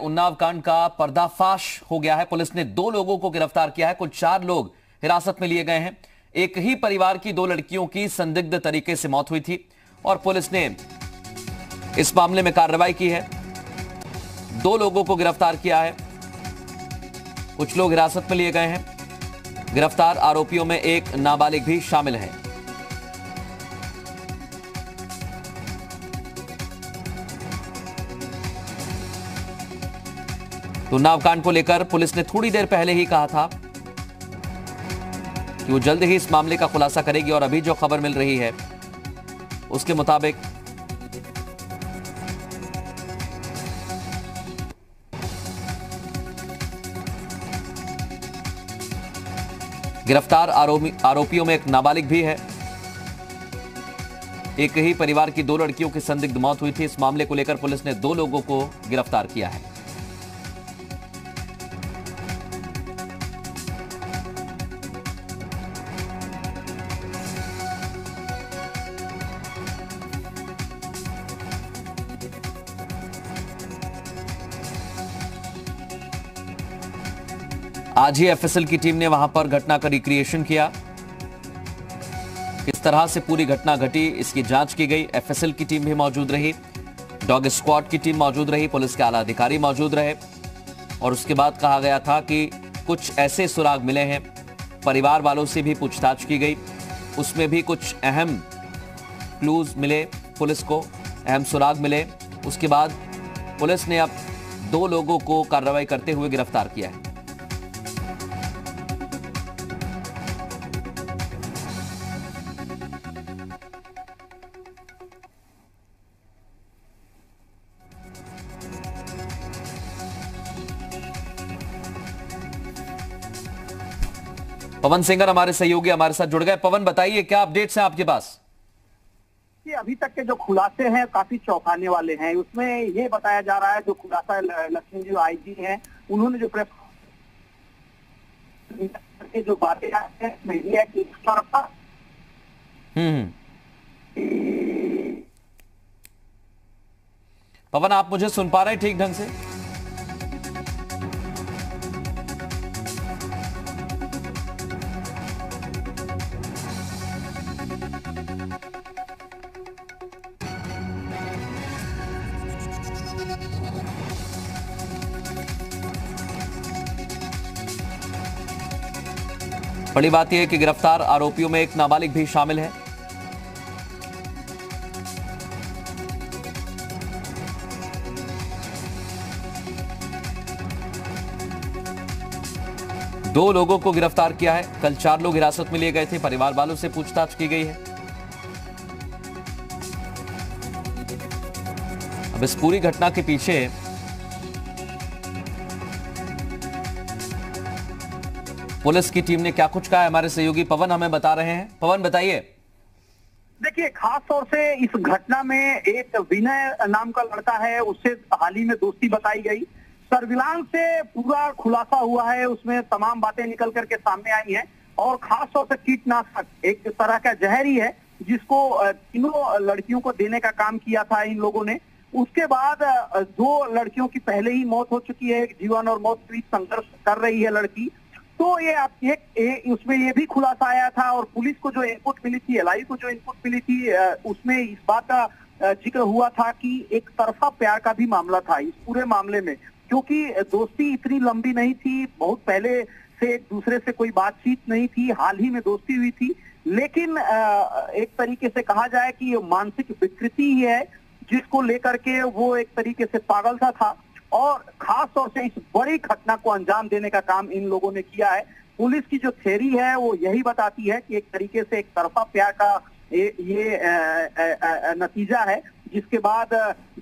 उन्नाव कांड का पर्दाफाश हो गया है। पुलिस ने 2 लोगों को गिरफ्तार किया है। कुल 4 लोग हिरासत में लिए गए हैं। एक ही परिवार की 2 लड़कियों की संदिग्ध तरीके से मौत हुई थी और पुलिस ने इस मामले में कार्रवाई की है। 2 लोगों को गिरफ्तार किया है। कुछ लोग हिरासत में लिए गए हैं। गिरफ्तार आरोपियों में एक नाबालिग भी शामिल है। तो उन्नाव कांड को लेकर पुलिस ने थोड़ी देर पहले ही कहा था कि वो जल्द ही इस मामले का खुलासा करेगी और अभी जो खबर मिल रही है उसके मुताबिक गिरफ्तार आरोपियों में एक नाबालिग भी है। एक ही परिवार की 2 लड़कियों की संदिग्ध मौत हुई थी। इस मामले को लेकर पुलिस ने 2 लोगों को गिरफ्तार किया है। आज ही एफएसएल की टीम ने वहां पर घटना का रिक्रिएशन किया। किस तरह से पूरी घटना घटी इसकी जांच की गई। एफएसएल की टीम भी मौजूद रही, डॉग स्क्वाड की टीम मौजूद रही, पुलिस के आला अधिकारी मौजूद रहे और उसके बाद कहा गया था कि कुछ ऐसे सुराग मिले हैं। परिवार वालों से भी पूछताछ की गई, उसमें भी कुछ अहम क्लूज मिले, पुलिस को अहम सुराग मिले। उसके बाद पुलिस ने अब 2 लोगों को कार्रवाई करते हुए गिरफ्तार किया है। पवन सिंगर हमारे सहयोगी हमारे साथ जुड़ गए। पवन, बताइए क्या अपडेट्स हैं आपके पास? अभी तक के जो खुलासे हैं काफी चौंकाने वाले हैं। उसमें ये बताया जा रहा है, जो खुलासा लक्ष्मी जी आईजी हैं उन्होंने जो प्रेस जो बातें हैं कि पवन, आप मुझे सुन पा रहे हैं ठीक ढंग से? बड़ी बात यह है कि गिरफ्तार आरोपियों में एक नाबालिग भी शामिल है। दो लोगों को गिरफ्तार किया है। कल 4 लोग हिरासत में लिए गए थे। परिवार वालों से पूछताछ की गई है। अब इस पूरी घटना के पीछे पुलिस की टीम ने क्या कुछ कहा है, हमारे सहयोगी पवन हमें बता रहे हैं। पवन, बताइए। देखिए, खास तौर से इस घटना में एक विनय नाम का लड़का है, उससे हाल ही में दोस्ती बताई गई। सर्विलांस से पूरा खुलासा हुआ है, उसमें तमाम बातें निकल करके सामने आई हैं और खास तौर से कीटनाशक एक तरह का जहर ही है जिसको तीनों लड़कियों को देने का काम किया था इन लोगों ने। उसके बाद 2 लड़कियों की पहले ही मौत हो चुकी है। जीवन और मौत के बीच संघर्ष कर रही है लड़की। तो ये उसमें ये भी खुलासा आया था और पुलिस को जो इनपुट मिली थी, एलआई को जो इनपुट मिली थी, उसमें इस बात का जिक्र हुआ था कि एक तरफा प्यार का भी मामला था इस पूरे मामले में, क्योंकि दोस्ती इतनी लंबी नहीं थी। बहुत पहले से एक दूसरे से कोई बातचीत नहीं थी, हाल ही में दोस्ती हुई थी। लेकिन एक तरीके से कहा जाए कि ये मानसिक विकृति ही है जिसको लेकर के वो एक तरीके से पागल सा था और खास तौर से इस बड़ी घटना को अंजाम देने का काम इन लोगों ने किया है। पुलिस की जो थ्योरी है वो यही बताती है कि एक तरीके से एक तरफा प्यार का ये नतीजा है, जिसके बाद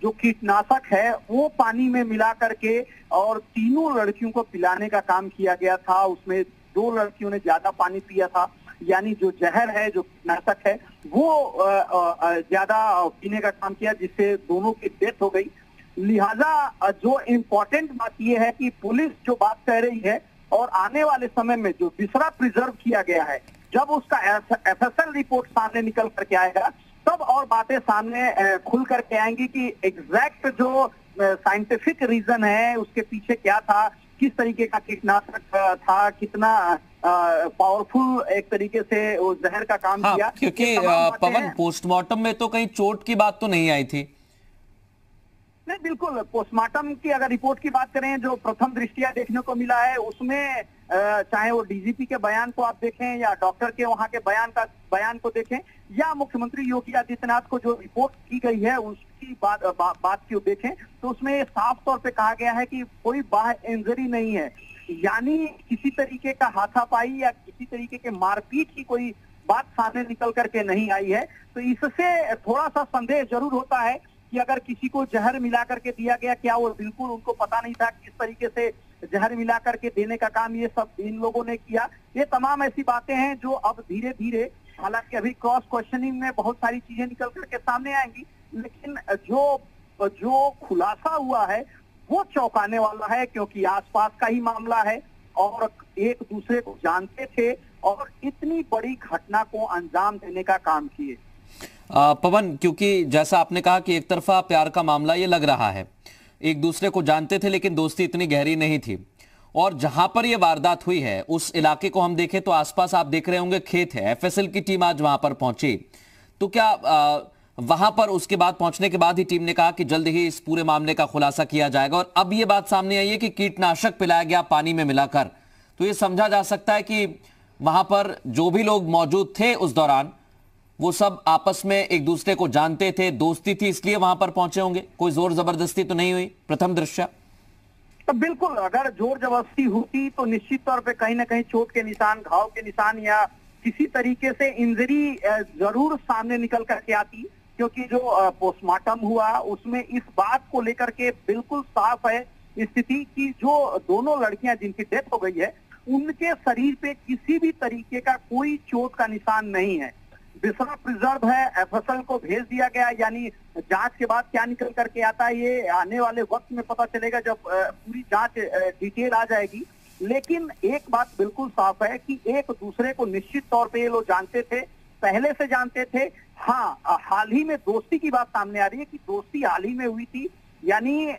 जो कीटनाशक है वो पानी में मिला करके और तीनों लड़कियों को पिलाने का काम किया गया था। उसमें 2 लड़कियों ने ज्यादा पानी पिया था, यानी जो जहर है, जो कीटनाशक है वो ज्यादा पीने का काम किया, जिससे दोनों की डेथ हो गई। लिहाजा जो इम्पोर्टेंट बात यह है कि पुलिस जो बात कह रही है और आने वाले समय में जो बिसरा प्रिजर्व किया गया है, जब उसका एफएसएल रिपोर्ट सामने निकल करके आएगा तब और बातें सामने खुल करके आएंगी कि एग्जैक्ट जो साइंटिफिक रीजन है, उसके पीछे क्या था, किस तरीके का कीटनाशक था, कितना पावरफुल एक तरीके से वो जहर का काम हाँ, किया। क्योंकि पवन, पोस्टमार्टम में तो कहीं चोट की बात तो नहीं आई थी। नहीं, बिल्कुल पोस्टमार्टम की अगर रिपोर्ट की बात करें, जो प्रथम दृष्टिया देखने को मिला है उसमें चाहे वो डीजीपी के बयान को आप देखें या डॉक्टर के वहां के बयान को देखें या मुख्यमंत्री योगी आदित्यनाथ को जो रिपोर्ट की गई है उसकी बात की देखें, तो उसमें साफ तौर पे कहा गया है कि कोई बाह्य इंजरी नहीं है, यानी किसी तरीके का हाथापाई या किसी तरीके के मारपीट की कोई बात सामने निकल करके नहीं आई है। तो इससे थोड़ा सा संदेह जरूर होता है कि अगर किसी को जहर मिला करके दिया गया, क्या वो बिल्कुल उनको पता नहीं था किस तरीके से जहर मिला करके देने का काम ये सब इन लोगों ने किया। ये तमाम ऐसी बातें हैं जो अब धीरे धीरे, हालांकि अभी क्रॉस क्वेश्चनिंग में बहुत सारी चीजें निकल करके सामने आएंगी, लेकिन जो खुलासा हुआ है वो चौंकाने वाला है, क्योंकि आसपास का ही मामला है और एक दूसरे को जानते थे और इतनी बड़ी घटना को अंजाम देने का काम किए। पवन, क्योंकि जैसा आपने कहा कि एक तरफा प्यार का मामला ये लग रहा है, एक दूसरे को जानते थे लेकिन दोस्ती इतनी गहरी नहीं थी, और जहां पर ये वारदात हुई है उस इलाके को हम देखें तो आसपास आप देख रहे होंगे खेत है। एफएसएल की टीम आज वहां पर पहुंची, तो क्या वहां पर उसके बाद पहुंचने के बाद ही टीम ने कहा कि जल्द ही इस पूरे मामले का खुलासा किया जाएगा, और अब ये बात सामने आई है कि कीटनाशक पिलाया गया पानी में मिलाकर, तो ये समझा जा सकता है कि वहां पर जो भी लोग मौजूद थे उस दौरान वो सब आपस में एक दूसरे को जानते थे, दोस्ती थी, इसलिए वहां पर पहुंचे होंगे। कोई जोर जबरदस्ती तो नहीं हुई प्रथम दृष्टया? तो बिल्कुल, अगर जोर जबरदस्ती होती तो निश्चित तौर पे कहीं ना कहीं चोट के निशान, घाव के निशान या किसी तरीके से इंजरी जरूर सामने निकल करके आती, क्योंकि जो पोस्टमार्टम हुआ उसमें इस बात को लेकर के बिल्कुल साफ है स्थिति की जो दोनों लड़कियां जिनकी डेथ हो गई है उनके शरीर पे किसी भी तरीके का कोई चोट का निशान नहीं है। बिसरा प्रिजर्व है, एफएसएल को भेज दिया गया, यानी जांच के बाद क्या निकल करके आता है ये आने वाले वक्त में पता चलेगा जब पूरी जांच डिटेल आ जाएगी। लेकिन एक बात बिल्कुल साफ है कि एक दूसरे को निश्चित तौर पे ये लोग जानते थे, पहले से जानते थे। हाँ, हाल ही में दोस्ती की बात सामने आ रही है कि दोस्ती हाल ही में हुई थी, यानी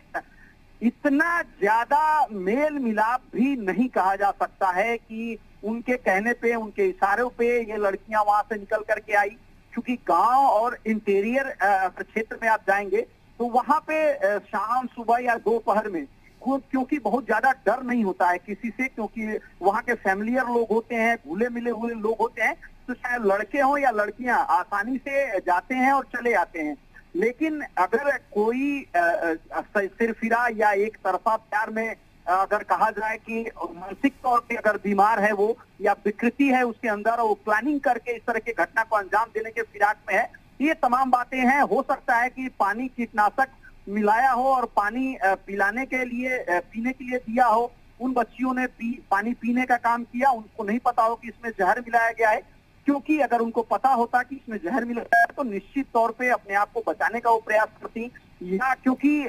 इतना ज्यादा मेल मिलाप भी नहीं कहा जा सकता है कि उनके कहने पे, उनके इशारों पे ये लड़कियां वहां से निकल करके आई, क्योंकि गांव और इंटीरियर क्षेत्र में आप जाएंगे तो वहां पे शाम, सुबह या दोपहर में क्योंकि बहुत ज्यादा डर नहीं होता है किसी से, क्योंकि वहां के फैमिलियर लोग होते हैं, घुले मिले हुए लोग होते हैं, तो चाहे लड़के हों या लड़कियां आसानी से जाते हैं और चले आते हैं। लेकिन अगर कोई सिरफिरा या एक तरफा प्यार में अगर कहा जाए कि मानसिक तौर पे अगर बीमार है वो या विकृति है उसके अंदर और वो प्लानिंग करके इस तरह की घटना को अंजाम देने के फिराक में है, ये तमाम बातें हैं। हो सकता है कि पानी कीटनाशक मिलाया हो और पानी पिलाने के लिए, पीने के लिए दिया हो, उन बच्चियों ने पानी पीने का काम किया, उनको नहीं पता हो कि इसमें जहर मिलाया गया है, क्योंकि अगर उनको पता होता कि इसमें जहर मिलाया है तो निश्चित तौर पे अपने आप को बचाने का वो प्रयास करती, या क्योंकि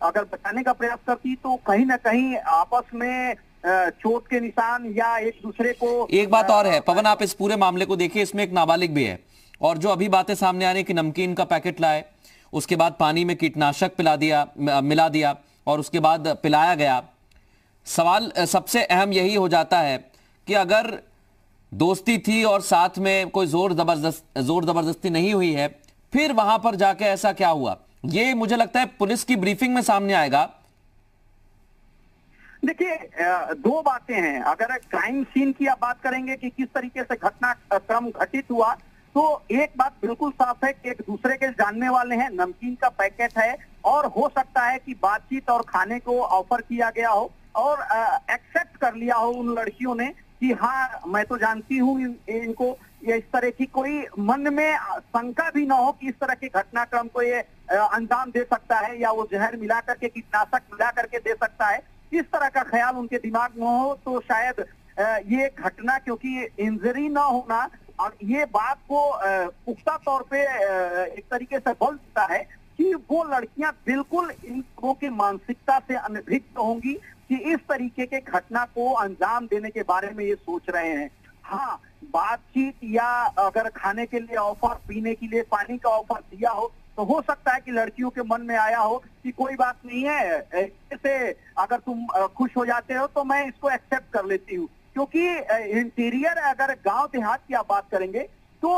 अगर बचाने का प्रयास करती तो कहीं ना कहीं आपस में चोट के निशान या एक दूसरे को। एक बात और है पवन, आप इस पूरे मामले को देखिए, इसमें एक नाबालिग भी है, और जो अभी बातें सामने आ रही कि नमकीन का पैकेट लाए, उसके बाद पानी में कीटनाशक मिला दिया और उसके बाद पिलाया गया। सवाल सबसे अहम यही हो जाता है कि अगर दोस्ती थी और साथ में कोई जोर जबरदस्ती नहीं हुई है, फिर वहां पर जाके ऐसा क्या हुआ, ये मुझे लगता है पुलिस की ब्रीफिंग में सामने आएगा। देखिए, दो बातें हैं। अगर क्राइम सीन की आप बात करेंगे कि किस तरीके से घटनाक्रम घटित हुआ, तो एक बात बिल्कुल साफ है कि एक दूसरे के जानने वाले हैं, नमकीन का पैकेट है और हो सकता है कि बातचीत और खाने को ऑफर किया गया हो और एक्सेप्ट कर लिया हो उन लड़कियों ने कि हाँ मैं तो जानती हूँ इनको, या इस तरह की कोई मन में शंका भी ना हो कि इस तरह के घटनाक्रम को ये अंजाम दे सकता है या वो जहर मिला करके, कीटनाशक मिला करके दे सकता है, इस तरह का ख्याल उनके दिमाग में हो तो शायद ये घटना, क्योंकि इंजरी ना होना और ये बात को पुख्ता तौर पे एक तरीके से बोल देता है कि वो लड़कियां बिल्कुल इन लोगों की मानसिकता से अनभिज्ञ होंगी कि इस तरीके के घटना को अंजाम देने के बारे में ये सोच रहे हैं। हाँ, बातचीत या अगर खाने के लिए ऑफर, पीने के लिए पानी का ऑफर दिया हो तो हो सकता है कि लड़कियों के मन में आया हो कि कोई बात नहीं है, ऐसे अगर तुम खुश हो जाते हो तो मैं इसको एक्सेप्ट कर लेती हूँ। क्योंकि इंटीरियर अगर गांव देहात की आप बात करेंगे तो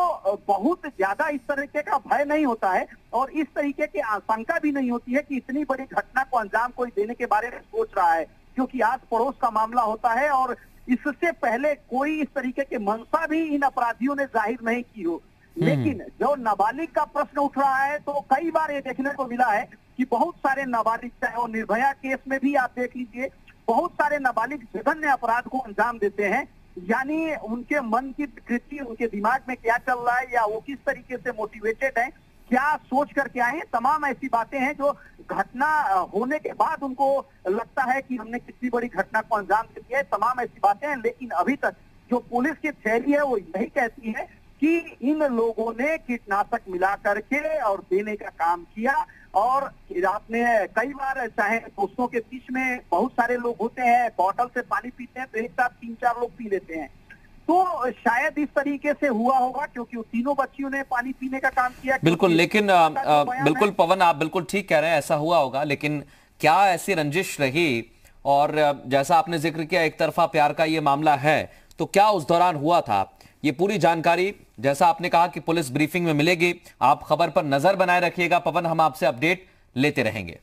बहुत ज्यादा इस तरीके का भय नहीं होता है और इस तरीके की आशंका भी नहीं होती है कि इतनी बड़ी घटना को अंजाम कोई देने के बारे में सोच रहा है, क्योंकि आस पड़ोस का मामला होता है और इससे पहले कोई इस तरीके के मंशा भी इन अपराधियों ने जाहिर नहीं की हो। लेकिन जो नाबालिग का प्रश्न उठ रहा है तो कई बार ये देखने को मिला है कि बहुत सारे नाबालिग, चाहे वो निर्भया केस में भी आप देख लीजिए, बहुत सारे नाबालिग जघन्य अपराध को अंजाम देते हैं। यानी उनके मन की कृति, उनके दिमाग में क्या चल रहा है या वो किस तरीके से मोटिवेटेड है, क्या सोच करके आए हैं, तमाम ऐसी बातें हैं जो घटना होने के बाद उनको लगता है कि हमने कितनी बड़ी घटना को अंजाम दे दिया है, तमाम ऐसी बातें हैं। लेकिन अभी तक जो पुलिस की थ्योरी है वो यही कहती है कि इन लोगों ने कीटनाशक मिला करके और देने का काम किया। और आपने कई बार, चाहे दोस्तों के बीच में बहुत सारे लोग होते हैं, बॉटल से पानी पीते हैं तो एक साथ 3-4 लोग पी लेते हैं, तो शायद इस तरीके से हुआ होगा, क्योंकि वो तीनों बच्चियों ने पानी पीने का काम किया। बिल्कुल, लेकिन बिल्कुल पवन, आप बिल्कुल ठीक कह रहे हैं, ऐसा हुआ होगा। लेकिन क्या ऐसी रंजिश रही? और जैसा आपने जिक्र किया एक तरफा प्यार का ये मामला है, तो क्या उस दौरान हुआ था? ये पूरी जानकारी, जैसा आपने कहा कि पुलिस ब्रीफिंग में मिलेगी, आप खबर पर नजर बनाए रखिएगा पवन, हम आपसे अपडेट लेते रहेंगे।